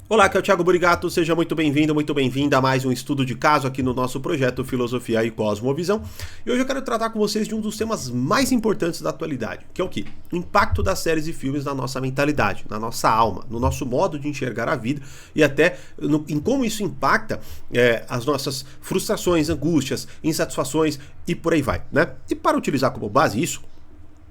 Olá, aqui é o Thiago Burigato, seja muito bem-vindo, muito bem-vinda a mais um estudo de caso aqui no nosso projeto Filosofia e Cosmovisão. E hoje eu quero tratar com vocês de um dos temas mais importantes da atualidade, que é o quê? O impacto das séries e filmes na nossa mentalidade, na nossa alma, no nosso modo de enxergar a vida e até em como isso impacta as nossas frustrações, angústias, insatisfações e por aí vai, né? E para utilizar como base isso,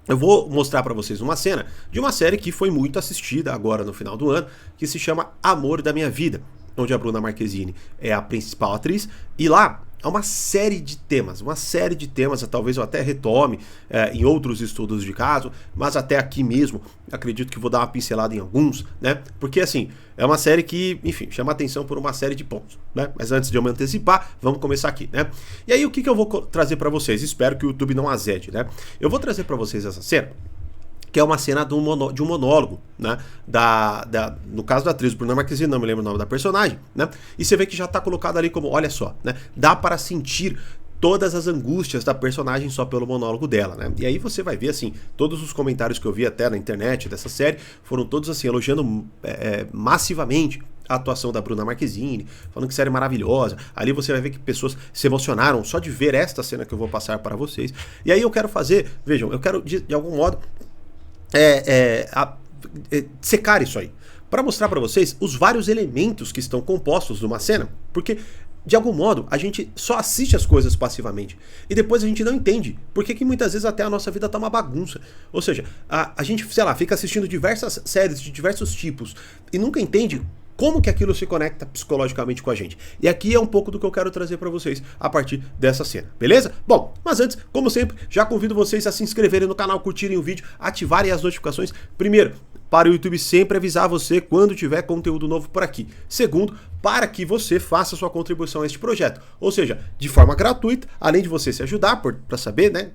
eu vou mostrar para vocês uma cena de uma série que foi muito assistida agora no final do ano, que se chama Amor da Minha Vida, onde a Bruna Marquezine é a principal atriz, e lá há uma série de temas, talvez eu até retome em outros estudos de caso, mas até aqui mesmo, acredito que vou dar uma pincelada em alguns, né? Porque assim, é uma série que, enfim, chama atenção por uma série de pontos, né? Mas antes de eu me antecipar, vamos começar aqui, né? E aí, o que eu vou trazer para vocês? Espero que o YouTube não azede, né? Eu vou trazer para vocês essa cena, que é uma cena de um monólogo, né? No caso da atriz Bruna Marquezine, não me lembro o nome da personagem, né? E você vê que já tá colocado ali como, olha só, né? Dá para sentir todas as angústias da personagem só pelo monólogo dela, né? E aí você vai ver, assim, todos os comentários que eu vi até na internet dessa série foram todos, assim, elogiando massivamente a atuação da Bruna Marquezine, falando que série maravilhosa. Ali você vai ver que pessoas se emocionaram só de ver esta cena que eu vou passar para vocês. E aí eu quero fazer, vejam, eu quero de algum modo secar isso aí, para mostrar para vocês os vários elementos que estão compostos numa cena, porque de algum modo a gente só assiste as coisas passivamente e depois a gente não entende por que muitas vezes até a nossa vida tá uma bagunça. Ou seja, a gente, sei lá, fica assistindo diversas séries de diversos tipos e nunca entende como que aquilo se conecta psicologicamente com a gente. E aqui é um pouco do que eu quero trazer para vocês a partir dessa cena, beleza? Bom, mas antes, como sempre, já convido vocês a se inscreverem no canal, curtirem o vídeo, ativarem as notificações. Primeiro, para o YouTube sempre avisar você quando tiver conteúdo novo por aqui. Segundo, para que você faça sua contribuição a este projeto. Ou seja, de forma gratuita, além de você se ajudar para saber, né,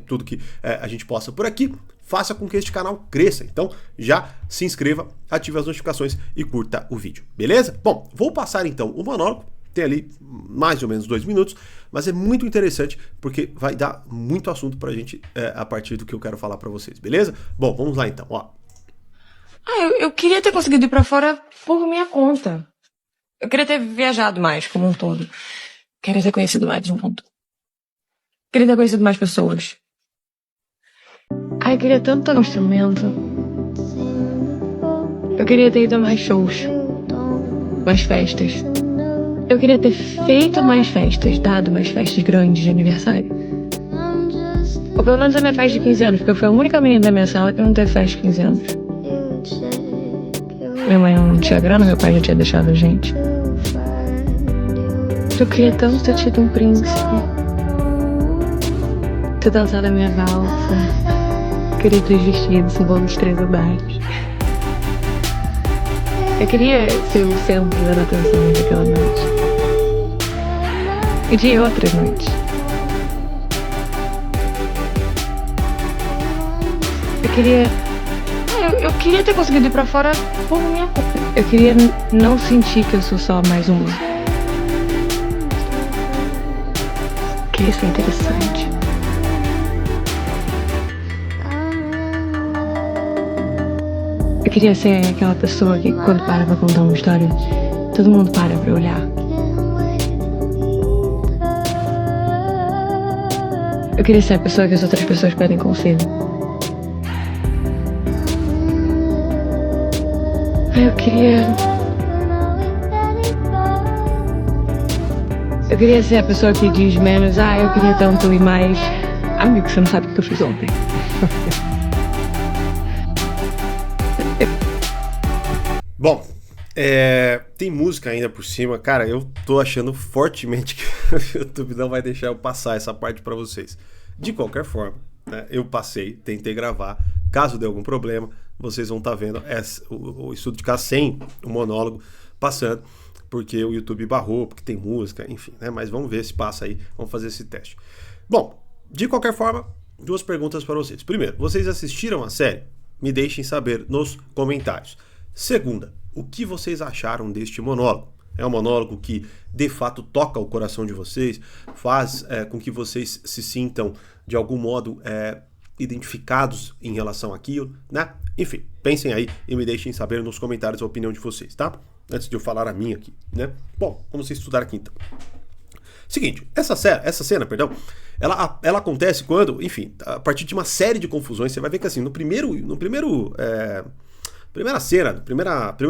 tudo que a gente possa por aqui, faça com que este canal cresça. Então já se inscreva, ative as notificações e curta o vídeo, beleza? Bom, vou passar então o monólogo, tem ali mais ou menos 2 minutos, mas é muito interessante porque vai dar muito assunto pra gente a partir do que eu quero falar pra vocês, beleza? Bom, vamos lá então, ó. Eu queria ter conseguido ir pra fora por minha conta. Eu queria ter viajado mais como um todo. Queria ter conhecido mais o mundo. Queria ter conhecido mais pessoas. Eu queria tanto tocar um instrumento. Eu queria ter ido a mais shows. Mais festas. Eu queria ter feito mais festas, dado mais festas grandes de aniversário. Ou pelo menos a minha festa de 15 anos, porque eu fui a única menina da minha sala que não teve festa de 15 anos. Minha mãe não tinha grana, meu pai já tinha deixado a gente. Eu queria tanto ter tido um príncipe. Ter dançado a minha valsa. Queria ter vestido símbolo dos 3 andares. Eu queria ser o centro da atenção daquela noite. E de outras noites. Eu queria ter conseguido ir pra fora por minha conta. Eu queria não sentir que eu sou só mais uma. Queria ser interessante. Eu queria ser aquela pessoa que, quando para pra contar uma história, todo mundo para pra olhar. Eu queria ser a pessoa que as outras pessoas pedem conselho. Eu queria ser a pessoa que diz menos, eu queria tanto e mais. Amigo, você não sabe o que eu fiz ontem. Bom, tem música ainda por cima. Cara, eu tô achando fortemente que o YouTube não vai deixar eu passar essa parte pra vocês. De qualquer forma, né, eu passei, tentei gravar. Caso dê algum problema, vocês vão estar vendo o estudo de caso sem o monólogo passando, porque o YouTube barrou, porque tem música, enfim, né? Mas vamos ver se passa aí, vamos fazer esse teste. Bom, de qualquer forma, 2 perguntas para vocês. Primeiro, vocês assistiram a série? Me deixem saber nos comentários. Segunda, o que vocês acharam deste monólogo? É um monólogo que de fato toca o coração de vocês, faz com que vocês se sintam de algum modo identificados em relação àquilo, né? Enfim, pensem aí e me deixem saber nos comentários a opinião de vocês, tá? antes de eu falar a minha aqui, né? Bom, vamos estudar aqui então. Seguinte, essa cena, ela acontece quando, enfim, a partir de uma série de confusões, você vai ver que assim, primeiro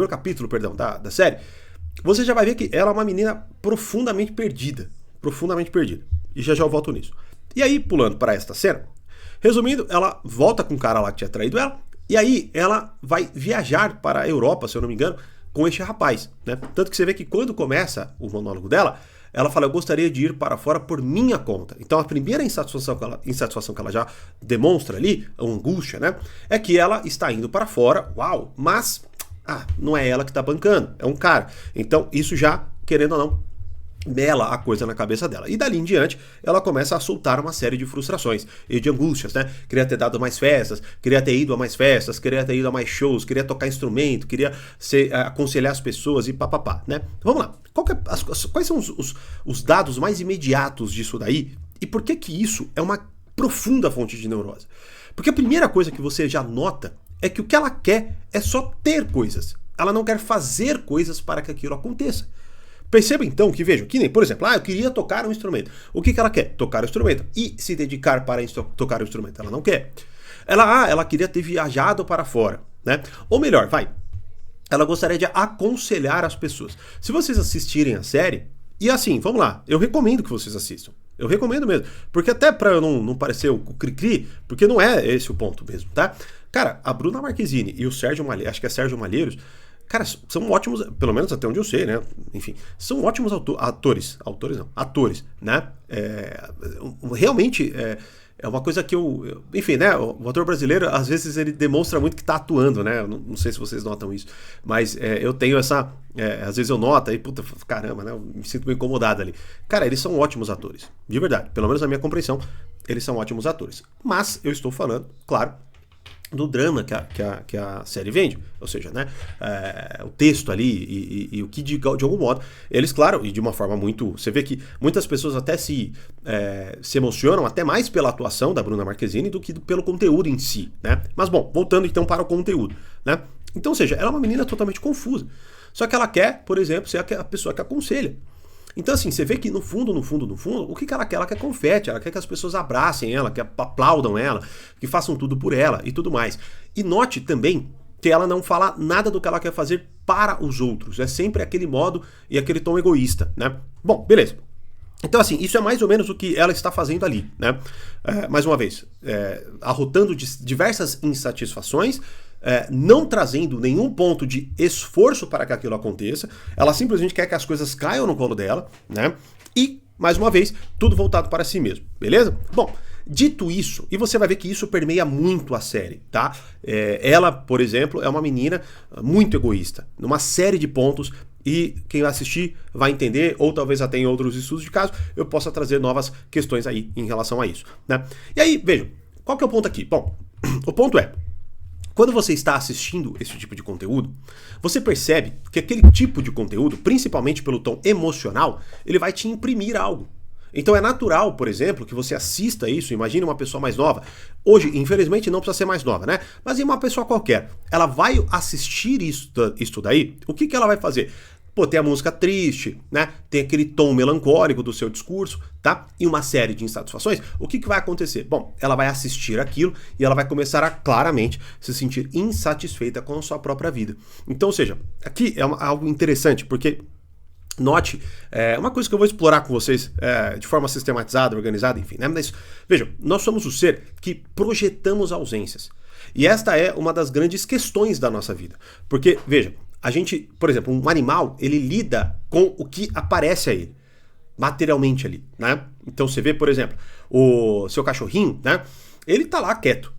capítulo, perdão, da série, você já vai ver que ela é uma menina profundamente perdida. E já eu volto nisso. E aí, pulando para esta cena, resumindo, ela volta com o cara lá que tinha traído ela, e aí ela vai viajar para a Europa, se eu não me engano, com este rapaz, né? Tanto que você vê que quando começa o monólogo dela, ela fala, eu gostaria de ir para fora por minha conta. Então a primeira insatisfação que ela já demonstra ali, a angústia, né? É que ela está indo para fora, uau, mas não é ela que está bancando, é um cara. Então isso já, querendo ou não, mela a coisa na cabeça dela. E dali em diante, ela começa a soltar uma série de frustrações e de angústias, né? Queria ter dado mais festas, queria ter ido a mais festas, queria ter ido a mais shows, queria tocar instrumento, queria aconselhar as pessoas e papapá, né? Vamos lá. Quais são os dados mais imediatos disso daí? E por que isso é uma profunda fonte de neurose? Porque a primeira coisa que você já nota é que o que ela quer é só ter coisas. Ela não quer fazer coisas para que aquilo aconteça. Perceba então que, vejam, que nem, por exemplo, eu queria tocar um instrumento. O que ela quer? Tocar o instrumento. E se dedicar para tocar o instrumento? Ela não quer. Ela queria ter viajado para fora, né? Ou melhor, ela gostaria de aconselhar as pessoas. Se vocês assistirem a série, e assim, vamos lá, eu recomendo que vocês assistam. Eu recomendo mesmo. Porque até pra eu não parecer o cri-cri, porque não é esse o ponto mesmo, tá? Cara, a Bruna Marquezine e o Sérgio Malheiros, acho que é Sérgio Malheiros, cara, são ótimos, pelo menos até onde eu sei, né? Enfim, são ótimos atores, né? Realmente é uma coisa que enfim, né? O ator brasileiro, às vezes, ele demonstra muito que tá atuando, né? Eu não sei se vocês notam isso, mas eu tenho essa... às vezes eu noto, aí, puta, caramba, né? Eu me sinto meio incomodado ali. Cara, eles são ótimos atores, de verdade. Pelo menos na minha compreensão, eles são ótimos atores. Mas eu estou falando, claro, do drama que a série vende, ou seja, né, o texto ali e o que de algum modo, eles, claro, e de uma forma muito, você vê que muitas pessoas até se emocionam até mais pela atuação da Bruna Marquezine do que pelo conteúdo em si, né, mas bom, voltando então para o conteúdo, né, então, ou seja, ela é uma menina totalmente confusa, só que ela quer, por exemplo, ser a pessoa que aconselha. Então, assim, você vê que no fundo, o que ela quer? Ela quer confete, ela quer que as pessoas abracem ela, que aplaudam ela, que façam tudo por ela e tudo mais. E note também que ela não fala nada do que ela quer fazer para os outros. É sempre aquele modo e aquele tom egoísta, né? Bom, beleza. Então, assim, isso é mais ou menos o que ela está fazendo ali, né? Mais uma vez, arrotando diversas insatisfações, não trazendo nenhum ponto de esforço para que aquilo aconteça, ela simplesmente quer que as coisas caiam no colo dela, né? E, mais uma vez, tudo voltado para si mesmo, beleza? Bom, dito isso, e você vai ver que isso permeia muito a série, tá? Ela, por exemplo, é uma menina muito egoísta, numa série de pontos, e quem vai assistir vai entender, ou talvez até em outros estudos de caso, eu possa trazer novas questões aí em relação a isso, né? E aí, vejam, qual que é o ponto aqui? Bom, o ponto é, quando você está assistindo esse tipo de conteúdo, você percebe que aquele tipo de conteúdo, principalmente pelo tom emocional, ele vai te imprimir algo. Então é natural, por exemplo, que você assista isso, imagine uma pessoa mais nova. Hoje, infelizmente, não precisa ser mais nova, né? Mas em uma pessoa qualquer, ela vai assistir isso daí, o que ela vai fazer? Pô, tem a música triste, né? Tem aquele tom melancólico do seu discurso, tá? E uma série de insatisfações. O que vai acontecer? Bom, ela vai assistir aquilo e ela vai começar a claramente se sentir insatisfeita com a sua própria vida. Então, ou seja, aqui é algo interessante, porque note, uma coisa que eu vou explorar com vocês de forma sistematizada, organizada, enfim, né? Mas vejam, nós somos o ser que projetamos ausências. E esta é uma das grandes questões da nossa vida. Porque, veja, a gente, por exemplo, um animal, ele lida com o que aparece a ele, materialmente ali, né? Então você vê, por exemplo, o seu cachorrinho, né? Ele tá lá quieto.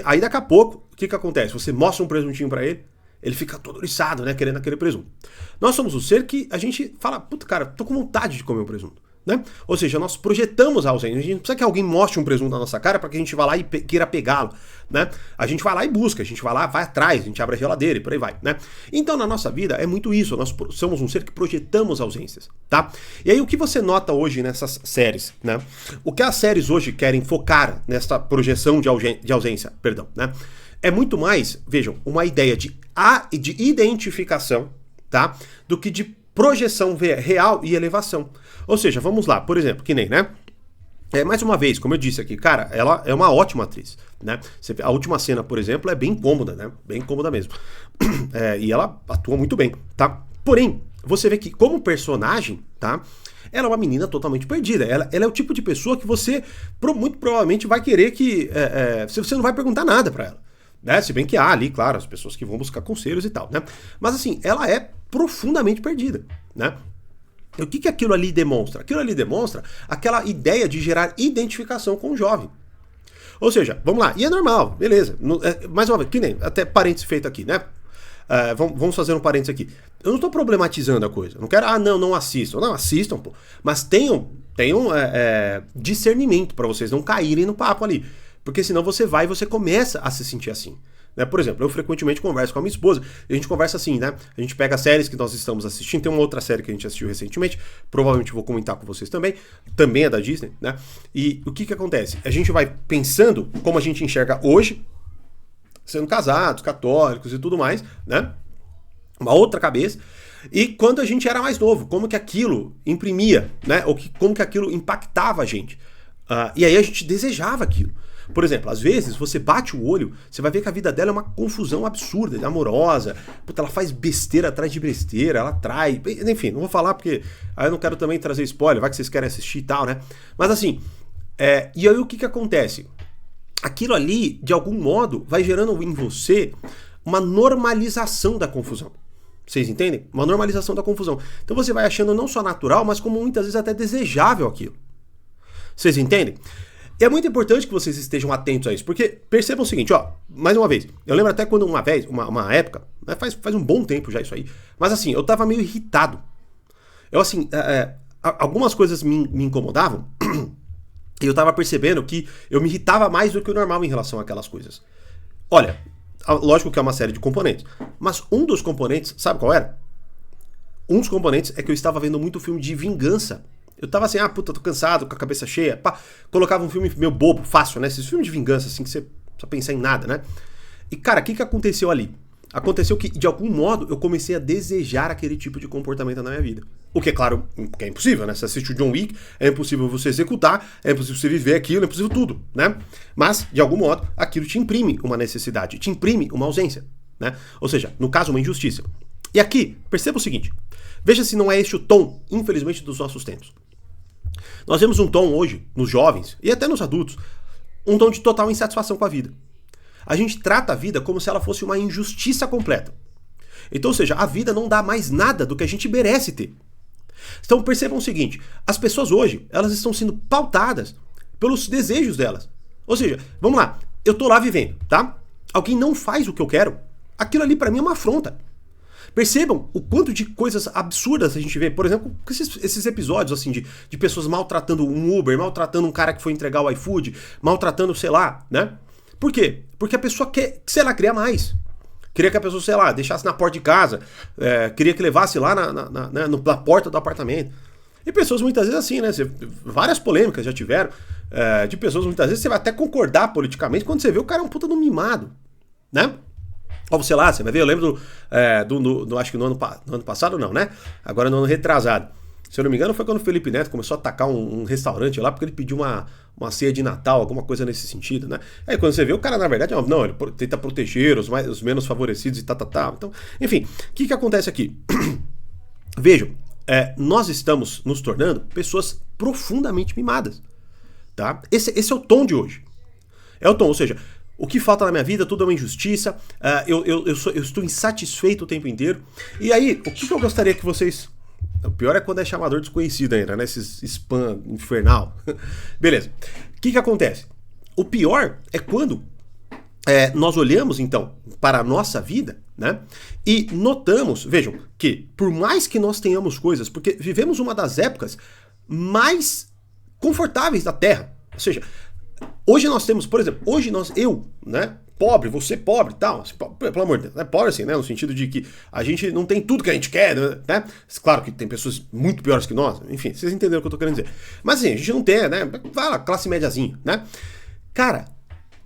Aí daqui a pouco, o que acontece? Você mostra um presuntinho pra ele, ele fica todo oriçado, né? Querendo aquele presunto. Nós somos o ser que a gente fala, puta, cara, tô com vontade de comer um presunto. Né? Ou seja, nós projetamos a ausência. A gente não precisa que alguém mostre um presunto na nossa cara para que a gente vá lá e queira pegá-lo, né? A gente vai lá e busca, a gente vai lá, vai atrás, a gente abre a geladeira e por aí vai, né? Então na nossa vida é muito isso, nós somos um ser que projetamos ausências, tá? E aí o que você nota hoje nessas séries, né? O que as séries hoje querem focar nessa projeção de ausência, perdão, né? É muito mais, vejam, uma ideia de identificação, tá? Do que de projeção real e elevação. Ou seja, vamos lá, por exemplo, que nem, né? Mais uma vez, como eu disse aqui, cara, ela é uma ótima atriz, né? A última cena, por exemplo, é bem cômoda, né? Bem cômoda mesmo. E ela atua muito bem, tá? Porém, você vê que como personagem, tá? Ela é uma menina totalmente perdida. Ela é o tipo de pessoa que você muito provavelmente vai querer que... você não vai perguntar nada pra ela, né? Se bem que há ali, claro, as pessoas que vão buscar conselhos e tal, né? Mas assim, ela é profundamente perdida, né? O que aquilo ali demonstra? Aquilo ali demonstra aquela ideia de gerar identificação com o jovem. Ou seja, vamos lá, e é normal, beleza. Mais uma vez, que nem, até parênteses feito aqui, né? Vamos fazer um parênteses aqui. Eu não estou problematizando a coisa. Não quero, não assistam. Não, assistam, pô. Mas tenham discernimento para vocês não caírem no papo ali. Porque senão você começa a se sentir assim. Né? Por exemplo, eu frequentemente converso com a minha esposa e a gente conversa assim, né? A gente pega séries que nós estamos assistindo, tem uma outra série que a gente assistiu recentemente, provavelmente vou comentar com vocês também é da Disney, né? E o que acontece? A gente vai pensando como a gente enxerga hoje, sendo casados, católicos e tudo mais, né? Uma outra cabeça. E quando a gente era mais novo, como que aquilo imprimia, né? Ou como que aquilo impactava a gente. E aí a gente desejava aquilo. Por exemplo, às vezes você bate o olho, você vai ver que a vida dela é uma confusão absurda, amorosa. Puta, ela faz besteira atrás de besteira, ela trai. Enfim, não vou falar porque aí eu não quero também trazer spoiler, vai que vocês querem assistir e tal, né? Mas assim, e aí o que acontece? Aquilo ali, de algum modo, vai gerando em você uma normalização da confusão. Vocês entendem? Uma normalização da confusão. Então você vai achando não só natural, mas como muitas vezes até desejável aquilo. Vocês entendem? E é muito importante que vocês estejam atentos a isso, porque percebam o seguinte, ó, mais uma vez, eu lembro até quando uma época, né, faz um bom tempo já isso aí, mas assim, eu tava meio irritado. Eu assim, algumas coisas me incomodavam, e eu tava percebendo que eu me irritava mais do que o normal em relação àquelas coisas. Olha, lógico que é uma série de componentes, mas um dos componentes, sabe qual era? Um dos componentes é que eu estava vendo muito filme de vingança. Eu tava assim, puta, tô cansado, com a cabeça cheia. Pá, colocava um filme meio bobo, fácil, né? Esses filmes de vingança, assim, que você precisa pensar em nada, né? E, cara, o que aconteceu ali? Aconteceu que, de algum modo, eu comecei a desejar aquele tipo de comportamento na minha vida. O que, é claro, que é impossível, né? Você assiste o John Wick, é impossível você executar, é impossível você viver aquilo, é impossível tudo, né? Mas, de algum modo, aquilo te imprime uma necessidade, te imprime uma ausência, né? Ou seja, no caso, uma injustiça. E aqui, perceba o seguinte, veja se não é este o tom, infelizmente, dos nossos tempos. Nós vemos um tom hoje, nos jovens e até nos adultos, um tom de total insatisfação com a vida. A gente trata a vida como se ela fosse uma injustiça completa. Então, ou seja, a vida não dá mais nada do que a gente merece ter. Então percebam o seguinte, as pessoas hoje, elas estão sendo pautadas pelos desejos delas. Ou seja, vamos lá, eu tô lá vivendo, tá? Alguém não faz o que eu quero, aquilo ali pra mim é uma afronta. Percebam o quanto de coisas absurdas a gente vê, por exemplo, esses episódios assim de pessoas maltratando um Uber, maltratando um cara que foi entregar o iFood, maltratando, sei lá, né? Por quê? Porque a pessoa quer, sei lá, queria mais. Queria que a pessoa, sei lá, deixasse na porta de casa, queria que levasse lá na porta do apartamento. E pessoas muitas vezes assim, né? Várias polêmicas já tiveram, de pessoas muitas vezes você vai até concordar politicamente quando você vê o cara é um puta do mimado, né? Ou sei lá, você vai ver, eu lembro acho que no ano passado não, né? Agora no ano retrasado. Se eu não me engano foi quando o Felipe Neto começou a atacar um restaurante lá porque ele pediu uma ceia de Natal, alguma coisa nesse sentido, né? Aí quando você vê o cara, na verdade, não, ele tenta proteger os menos favorecidos e tal. Então, enfim, o que acontece aqui? Vejam, nós estamos nos tornando pessoas profundamente mimadas, tá? Esse é o tom de hoje. É o tom, ou seja, o que falta na minha vida, tudo é uma injustiça, eu estou insatisfeito o tempo inteiro. E aí, o que eu gostaria que vocês... O pior é quando é chamador desconhecido ainda, né? Esses spam infernal. Beleza. O que acontece? O pior é quando nós olhamos, então, para a nossa vida, né? E notamos, vejam, que por mais que nós tenhamos coisas, porque vivemos uma das épocas mais confortáveis da Terra. Ou seja, hoje nós temos, por exemplo, eu, né? Pobre, você pobre e tal, pelo amor de Deus, é pobre assim, né, no sentido de que a gente não tem tudo que a gente quer, né, claro que tem pessoas muito piores que nós, enfim, vocês entenderam o que eu tô querendo dizer, mas assim, a gente não tem, né, vai lá, classe médiazinha, né, cara,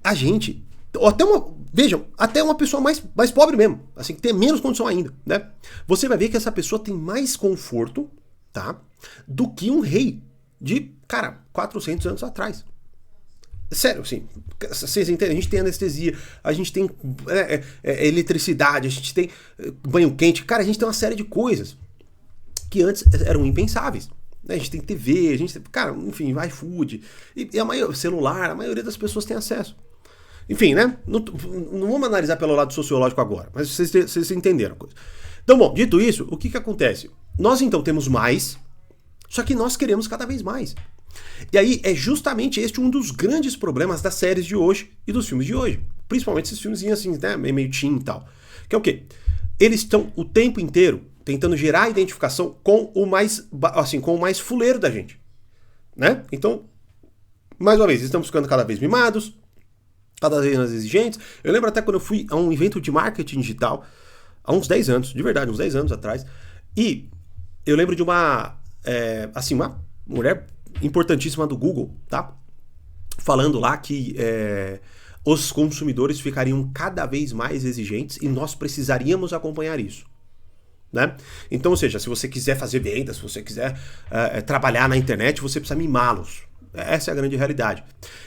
a gente ou até vejam, até uma pessoa mais pobre mesmo, assim, que tem menos condição ainda, né? Você vai ver que essa pessoa tem mais conforto, tá? Do que um rei de, cara, 400 anos atrás. Sério, assim, vocês entendem? A gente tem anestesia, a gente tem eletricidade, a gente tem banho quente, cara, a gente tem uma série de coisas que antes eram impensáveis. A gente tem TV, a gente tem, cara, enfim, iFood, e celular, a maioria das pessoas tem acesso. Enfim, né? Não vamos analisar pelo lado sociológico agora, mas vocês entenderam a coisa. Então, bom, dito isso, o que acontece? Nós então temos mais, só que nós queremos cada vez mais. E aí é justamente este um dos grandes problemas das séries de hoje e dos filmes de hoje. Principalmente esses filmezinhos assim, né, meio teen e tal. Que é o quê? Eles estão o tempo inteiro tentando gerar identificação com o mais fuleiro da gente, né? Então, mais uma vez, estamos ficando cada vez mimados, cada vez mais exigentes. Eu lembro até quando eu fui a um evento de marketing digital, há uns 10 anos, de verdade, uns 10 anos atrás, e eu lembro de uma mulher importantíssima do Google, tá? Falando lá que os consumidores ficariam cada vez mais exigentes e nós precisaríamos acompanhar isso, né? Então, ou seja, se você quiser fazer vendas, se você quiser trabalhar na internet, você precisa mimá-los. Essa é a grande realidade.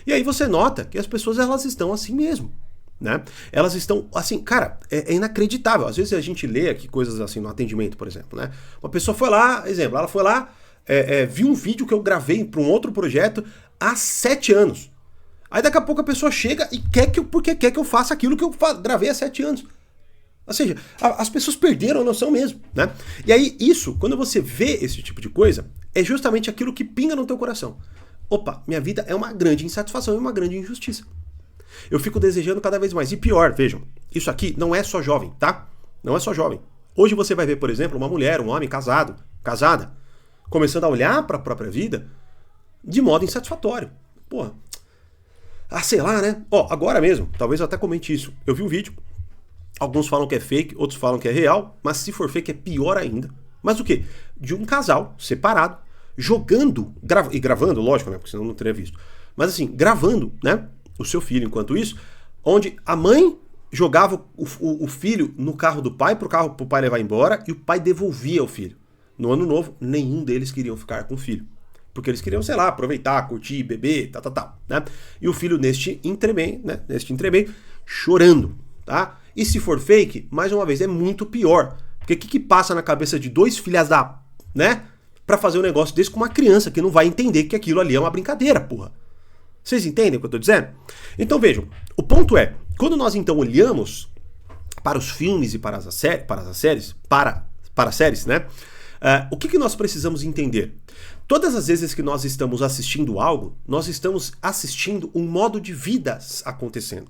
E aí você nota que as pessoas, elas estão assim mesmo, né? Elas estão assim, cara, é inacreditável. Às vezes a gente lê aqui coisas assim no atendimento, por exemplo, né? Uma pessoa foi lá, exemplo, ela foi lá, viu um vídeo que eu gravei para um outro projeto há 7 anos. Aí daqui a pouco a pessoa chega e porque quer que eu faça aquilo que eu gravei há 7 anos. Ou seja, as pessoas perderam a noção mesmo, né? E aí isso, quando você vê esse tipo de coisa, é justamente aquilo que pinga no teu coração. Opa, minha vida é uma grande insatisfação e uma grande injustiça. Eu fico desejando cada vez mais. E pior, vejam, isso aqui não é só jovem, tá? Não é só jovem. Hoje você vai ver, por exemplo, uma mulher, um homem casada, começando a olhar para a própria vida de modo insatisfatório. Porra. Sei lá, né? Agora mesmo, talvez eu até comente isso. Eu vi um vídeo, alguns falam que é fake, outros falam que é real, mas se for fake é pior ainda. Mas o quê? De um casal separado, jogando, gravando, lógico, né? Porque senão não teria visto. Mas assim, gravando, né? O seu filho enquanto isso, onde a mãe jogava o filho no carro do pai, pro pai levar embora, e o pai devolvia o filho. No ano novo, nenhum deles queriam ficar com o filho. Porque eles queriam, sei lá, aproveitar, curtir, beber, tal, né? E o filho neste entremeio, chorando, tá? E se for fake, mais uma vez, é muito pior. Porque o que passa na cabeça de dois filhas né? Pra fazer um negócio desse com uma criança que não vai entender que aquilo ali é uma brincadeira, porra. Vocês entendem o que eu tô dizendo? Então vejam, o ponto é, quando nós então olhamos para os filmes e para as séries, né? O que nós precisamos entender? Todas as vezes que nós estamos assistindo algo, nós estamos assistindo um modo de vida acontecendo.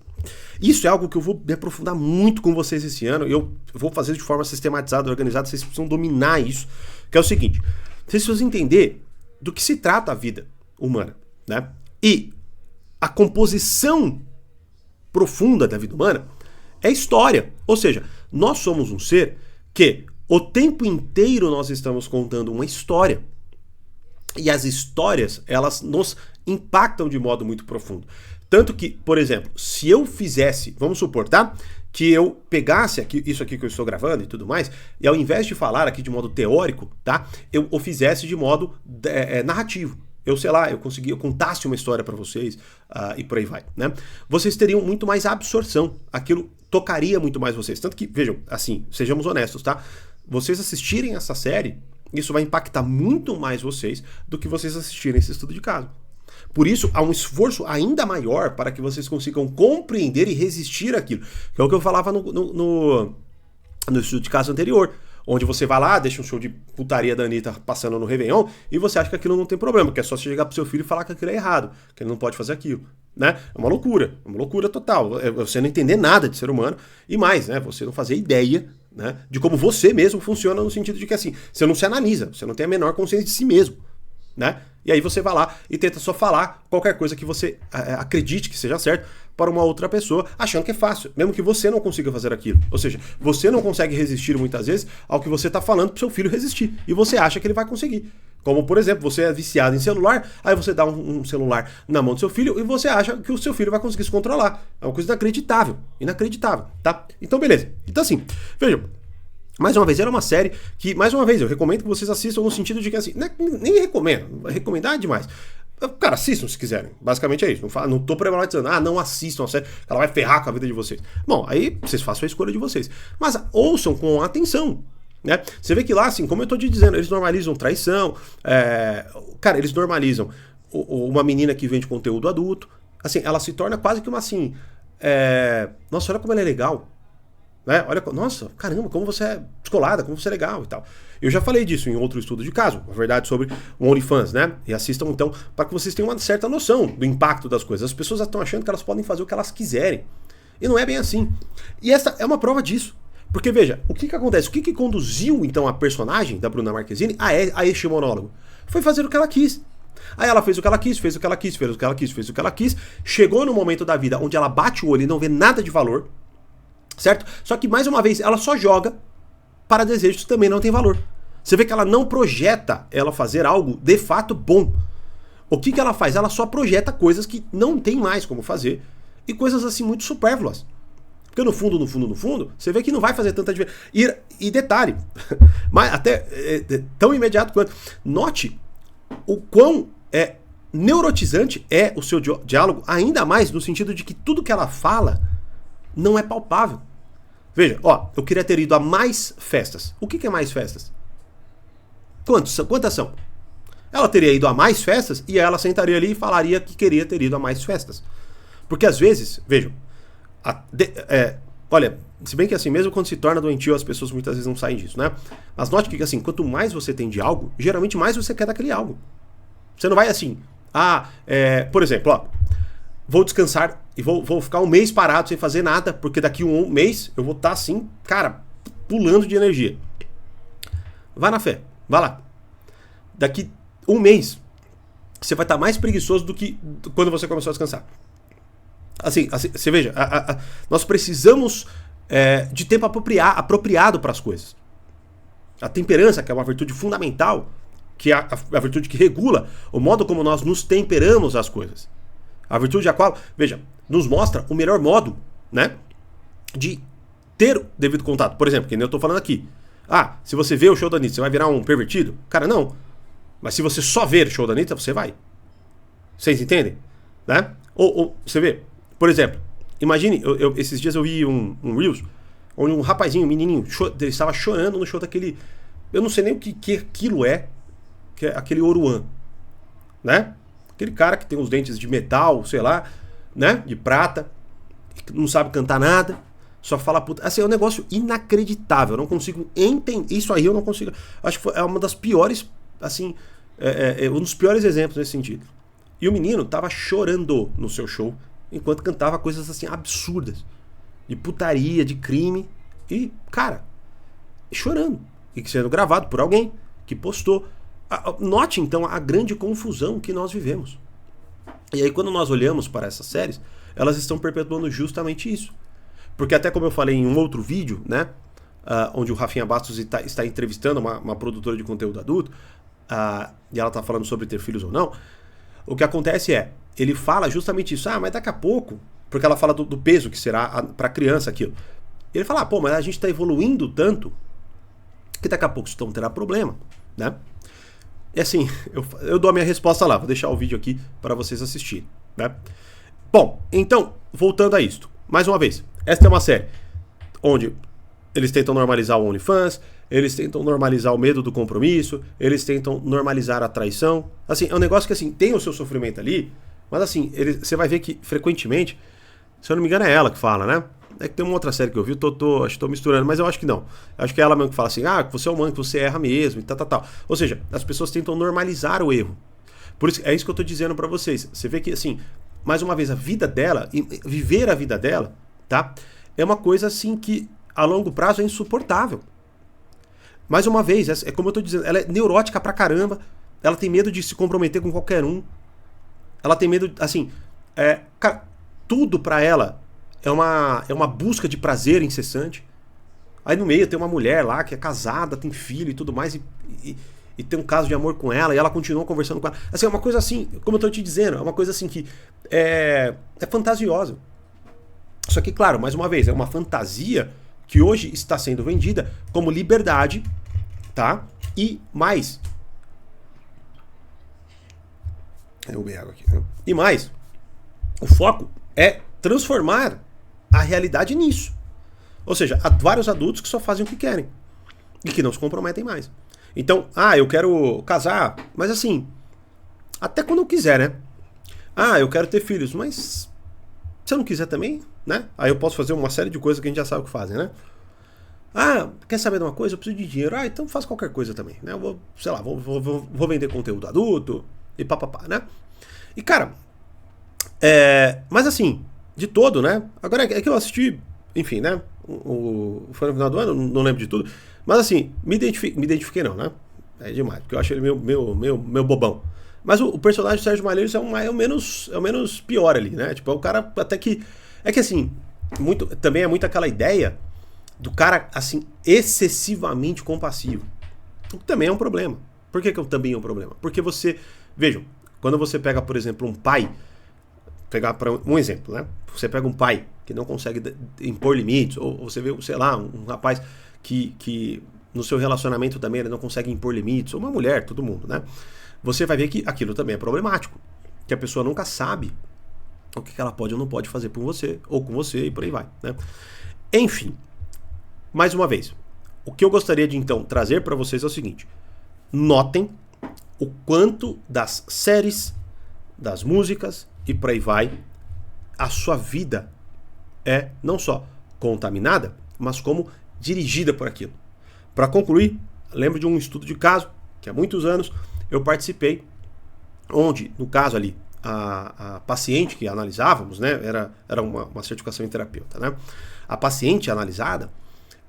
Isso é algo que eu vou me aprofundar muito com vocês esse ano, e eu vou fazer de forma sistematizada, organizada, vocês precisam dominar isso, que é o seguinte, vocês precisam entender do que se trata a vida humana, né? E a composição profunda da vida humana é história, ou seja, nós somos um ser que o tempo inteiro nós estamos contando uma história. E as histórias, elas nos impactam de modo muito profundo. Tanto que, por exemplo, se eu fizesse, vamos supor, tá? Que eu pegasse isso aqui que eu estou gravando e tudo mais, e ao invés de falar aqui de modo teórico, tá? Eu o fizesse de modo narrativo. Eu contasse uma história para vocês e por aí vai, né? Vocês teriam muito mais absorção. Aquilo tocaria muito mais vocês. Tanto que, vejam, assim, sejamos honestos, tá? Vocês assistirem essa série, isso vai impactar muito mais vocês do que vocês assistirem esse estudo de caso. Por isso, há um esforço ainda maior para que vocês consigam compreender e resistir àquilo. Que é o que eu falava no estudo de caso anterior. Onde você vai lá, deixa um show de putaria da Anitta passando no Réveillon e você acha que aquilo não tem problema, que é só você chegar pro seu filho e falar que aquilo é errado, que ele não pode fazer aquilo, né? É uma loucura total. É você não entender nada de ser humano e mais, né? Você não fazer ideia, né, de como você mesmo funciona no sentido de que assim, você não se analisa, você não tem a menor consciência de si mesmo, né? E aí você vai lá e tenta só falar qualquer coisa que você acredite que seja certo para uma outra pessoa, achando que é fácil, mesmo que você não consiga fazer aquilo. Ou seja, você não consegue resistir muitas vezes ao que você está falando para o seu filho resistir. E você acha que ele vai conseguir. Como, por exemplo, você é viciado em celular, aí você dá um celular na mão do seu filho e você acha que o seu filho vai conseguir se controlar. É uma coisa inacreditável. Inacreditável, tá? Então, beleza. Então, assim, vejam. Mais uma vez, era uma série que, mais uma vez, eu recomendo que vocês assistam no sentido de que, assim, nem recomendo, recomendar é demais. Cara, assistam se quiserem. Basicamente é isso. Não tô problematizando. Não assistam a série, ela vai ferrar com a vida de vocês. Bom, aí vocês façam a escolha de vocês. Mas ouçam com atenção. Né? Você vê que lá, assim, como eu tô te dizendo, eles normalizam traição. Cara, eles normalizam uma menina que vende conteúdo adulto. Assim, ela se torna quase que uma assim. Nossa, olha como ela é legal. Né? Olha, nossa, caramba, como você é descolada, como você é legal e tal. Eu já falei disso em outro estudo de caso, na verdade, sobre o OnlyFans, né? E assistam então, para que vocês tenham uma certa noção do impacto das coisas. As pessoas estão achando que elas podem fazer o que elas quiserem. E não é bem assim. E essa é uma prova disso. Porque, veja, o que acontece? O que conduziu, então, a personagem da Bruna Marquezine a este monólogo? Foi fazer o que ela quis. Aí ela fez o que ela quis, fez o que ela quis, fez o que ela quis, fez o que ela quis. Chegou no momento da vida onde ela bate o olho e não vê nada de valor. Certo? Só que, mais uma vez, ela só joga para desejos que também não tem valor. Você vê que ela não projeta ela fazer algo de fato bom. O que ela faz? Ela só projeta coisas que não tem mais como fazer e coisas assim muito supérfluas. Porque no fundo, você vê que não vai fazer tanta diferença. E detalhe, mas até tão imediato quanto, note o quão neurotizante é o seu diálogo, ainda mais no sentido de que tudo que ela fala não é palpável. Veja, eu queria ter ido a mais festas. O que é mais festas? Quantas são? Ela teria ido a mais festas e ela sentaria ali e falaria que queria ter ido a mais festas. Porque às vezes, vejam, olha, se bem que assim, mesmo quando se torna doentio, as pessoas muitas vezes não saem disso, né? Mas note que assim, quanto mais você tem de algo, geralmente mais você quer daquele algo. Você não vai assim, por exemplo, vou descansar e vou ficar um mês parado sem fazer nada, porque daqui um mês eu vou estar assim, cara, pulando de energia. Vá na fé, vá lá. Daqui um mês, você vai estar mais preguiçoso do que quando você começou a descansar. Assim você veja, nós precisamos de tempo apropriado para as coisas. A temperança, que é uma virtude fundamental, que é a virtude que regula o modo como nós nos temperamos as coisas. A virtude a qual, veja, nos mostra o melhor modo, né, de ter o devido contato. Por exemplo, que nem eu estou falando aqui. Se você vê o show da Anitta, você vai virar um pervertido? Cara, não. Mas se você só ver o show da Anitta, você vai. Vocês entendem? Né? Ou você vê, por exemplo, imagine, esses dias eu vi um Reels, onde um rapazinho, um menininho, ele estava chorando no show daquele, eu não sei nem o que aquilo que é aquele Oruan, né? Aquele cara que tem os dentes de metal, sei lá, né? De prata, que não sabe cantar nada, só fala puta. Assim, é um negócio inacreditável. Eu não consigo entender. Isso aí eu não consigo. Acho que é uma das piores, assim, um dos piores exemplos nesse sentido. E o menino tava chorando no seu show, enquanto cantava coisas assim absurdas, de putaria, de crime, e, cara, chorando. E sendo gravado por alguém que postou. Note, então, a grande confusão que nós vivemos. E aí, quando nós olhamos para essas séries, elas estão perpetuando justamente isso. Porque até como eu falei em um outro vídeo, né, onde o Rafinha Bastos está entrevistando uma produtora de conteúdo adulto, e ela está falando sobre ter filhos ou não, o que acontece ele fala justamente isso. Mas daqui a pouco, porque ela fala do peso que será para a criança aquilo. Ele fala, mas a gente está evoluindo tanto que daqui a pouco isso não terá problema, né? E assim, eu dou a minha resposta lá, vou deixar o vídeo aqui para vocês assistirem, né? Bom, então, voltando a isto, mais uma vez, esta é uma série onde eles tentam normalizar o OnlyFans, eles tentam normalizar o medo do compromisso, eles tentam normalizar a traição. Assim, é um negócio que assim, tem o seu sofrimento ali, mas assim, você vai ver que frequentemente, se eu não me engano é ela que fala, né? É que tem uma outra série que eu vi, acho que estou misturando, mas eu acho que não. Eu acho que é ela mesmo que fala assim, que você é humano, que você erra mesmo, e tal. Ou seja, as pessoas tentam normalizar o erro. Por isso, é isso que eu estou dizendo para vocês. Você vê que, assim, mais uma vez, a vida dela, viver a vida dela, tá? É uma coisa, assim, que a longo prazo é insuportável. Mais uma vez, é como eu estou dizendo, ela é neurótica pra caramba, ela tem medo de se comprometer com qualquer um, ela tem medo, assim, cara, tudo pra ela é uma busca de prazer incessante. Aí no meio tem uma mulher lá que é casada, tem filho e tudo mais, e e tem um caso de amor com ela, e ela continua conversando com ela. Assim, é uma coisa assim, como eu tô te dizendo, é uma coisa assim que é fantasiosa. Só que, claro, mais uma vez, é uma fantasia que hoje está sendo vendida como liberdade, tá? E mais. Eu bebi água aqui. Né? E mais, o foco é transformar a realidade nisso. Ou seja, há vários adultos que só fazem o que querem e que não se comprometem mais. Então, eu quero casar, mas assim, até quando eu quiser, né? Eu quero ter filhos, mas se eu não quiser também, né? Aí eu posso fazer uma série de coisas que a gente já sabe o que fazem, né? Quer saber de uma coisa? Eu preciso de dinheiro. Então faz qualquer coisa também, né? Eu vou, sei lá, vou vender conteúdo adulto e papapá, né? E cara, mas assim, de todo, né? Agora é que eu assisti, enfim, né? Foi no final do ano, não lembro de tudo. Mas assim, me identifiquei não, né? É demais, porque eu achei ele meio bobão. Mas o personagem do Sérgio Malheiros é o menos pior ali, né? Tipo, é o cara até que... É que assim, também é muito aquela ideia do cara, assim, excessivamente compassivo. O que também é um problema. Por que também é um problema? Porque vejam, quando você pega, por exemplo, um pai, pegar para um exemplo, né? Você pega um pai que não consegue impor limites, ou você vê, sei lá, um rapaz que no seu relacionamento também ele não consegue impor limites, ou uma mulher, todo mundo, né? Você vai ver que aquilo também é problemático, que a pessoa nunca sabe o que ela pode ou não pode fazer por você, ou com você, e por aí vai, né? Enfim, mais uma vez, o que eu gostaria de então trazer para vocês é o seguinte: notem o quanto das séries, das músicas e por aí vai, a sua vida é não só contaminada, mas como dirigida por aquilo. Para concluir, lembro de um estudo de caso que há muitos anos eu participei, onde, no caso ali, a paciente que analisávamos, né, era uma certificação em terapeuta, né? A paciente analisada,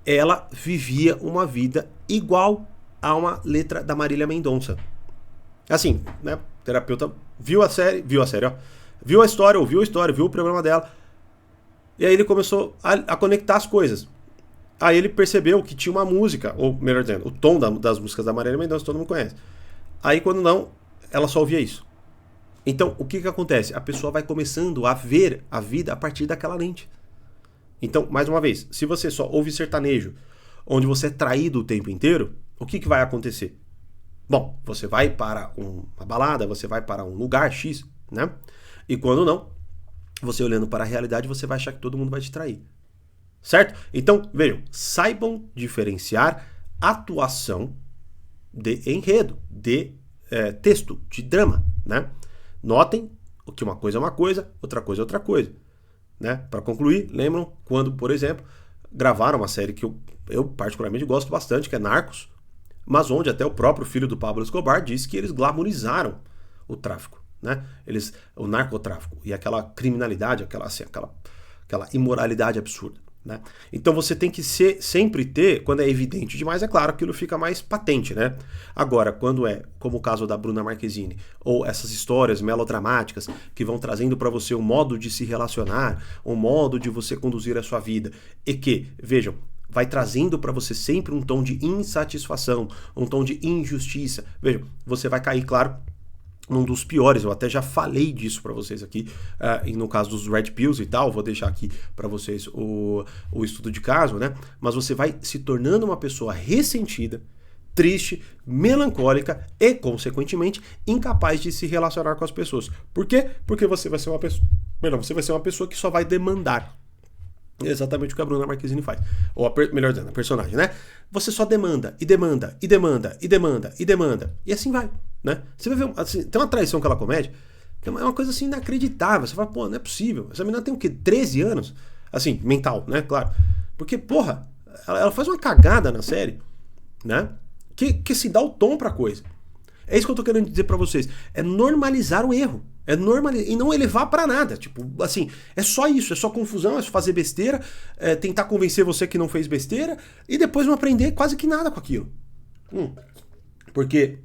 ela vivia uma vida igual a uma letra da Marília Mendonça. Assim, né? O terapeuta viu a série, ó, viu a história, ouviu a história, viu o programa dela, e aí ele começou a conectar as coisas. Aí ele percebeu que tinha uma música, ou melhor dizendo, o tom das músicas da Marília Mendonça todo mundo conhece. Aí quando não, ela só ouvia isso. Então, o que acontece? A pessoa vai começando a ver a vida a partir daquela lente. Então, mais uma vez, se você só ouve sertanejo, onde você é traído o tempo inteiro, o que vai acontecer? Bom, você vai para uma balada, você vai para um lugar X, né? E quando não, você olhando para a realidade, você vai achar que todo mundo vai te trair. Certo? Então, vejam, saibam diferenciar atuação de enredo, de texto, de drama, né? Notem que uma coisa é uma coisa, outra coisa é outra coisa, né? Para concluir, lembram quando, por exemplo, gravaram uma série que eu particularmente gosto bastante, que é Narcos, mas onde até o próprio filho do Pablo Escobar disse que eles glamorizaram o tráfico, né? O narcotráfico e aquela criminalidade, aquela imoralidade absurda. Né? Então você tem que sempre ter, quando é evidente demais, é claro, aquilo fica mais patente, né? Agora, quando é, como o caso da Bruna Marquezine, ou essas histórias melodramáticas que vão trazendo para você um modo de se relacionar, um modo de você conduzir a sua vida, e que, vejam, vai trazendo para você sempre um tom de insatisfação, um tom de injustiça, vejam, você vai cair, claro, num dos piores. Eu até já falei disso para vocês aqui, no caso dos Red Pills e tal, vou deixar aqui para vocês o estudo de caso, né? Mas você vai se tornando uma pessoa ressentida, triste, melancólica e, consequentemente, incapaz de se relacionar com as pessoas. Por quê? Porque você vai ser uma pessoa que só vai demandar. Exatamente o que a Bruna Marquezine faz. Ou, melhor dizendo, a personagem, né? Você só demanda, e demanda, e demanda, e demanda, e demanda. E assim vai, né? Você vai ver, assim, tem uma traição que ela comete, que é uma coisa assim inacreditável. Você fala, pô, não é possível. Essa menina tem o quê? 13 anos? Assim, mental, né? Claro. Porque, porra, ela faz uma cagada na série, né? Que se dá o tom pra coisa. É isso que eu tô querendo dizer pra vocês. É normalizar o erro. É normalizar e não elevar pra nada. Tipo, assim, é só isso. É só confusão, é só fazer besteira, tentar convencer você que não fez besteira e depois não aprender quase que nada com aquilo. Porque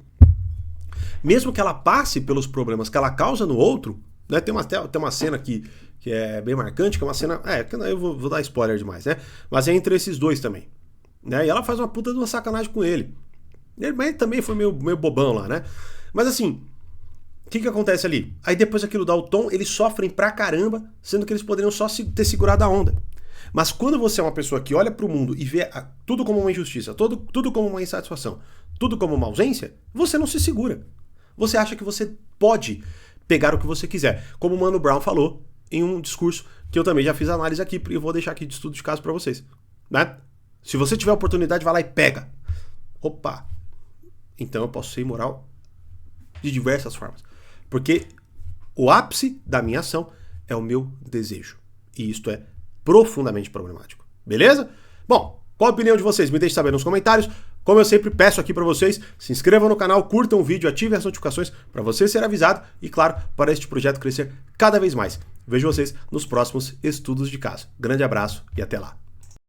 mesmo que ela passe pelos problemas que ela causa no outro, né? Tem uma cena que é bem marcante, que é uma cena... eu vou dar spoiler demais, né? Mas é entre esses dois também. Né? E ela faz uma puta de uma sacanagem com ele. Ele também foi meio bobão lá, né? Mas assim, o que acontece ali? Aí depois aquilo dá o tom, eles sofrem pra caramba, sendo que eles poderiam só ter segurado a onda. Mas quando você é uma pessoa que olha pro mundo e vê tudo como uma injustiça, tudo como uma insatisfação, tudo como uma ausência, você não se segura. Você acha que você pode pegar o que você quiser. Como o Mano Brown falou em um discurso que eu também já fiz análise aqui, e eu vou deixar aqui de estudo de caso pra vocês. Né? Se você tiver oportunidade, vai lá e pega. Opa! Então eu posso ser imoral de diversas formas. Porque o ápice da minha ação é o meu desejo. E isto é profundamente problemático. Beleza? Bom, qual a opinião de vocês? Me deixe saber nos comentários. Como eu sempre peço aqui para vocês, se inscrevam no canal, curtam o vídeo, ativem as notificações para você ser avisado e, claro, para este projeto crescer cada vez mais. Vejo vocês nos próximos estudos de caso. Grande abraço e até lá.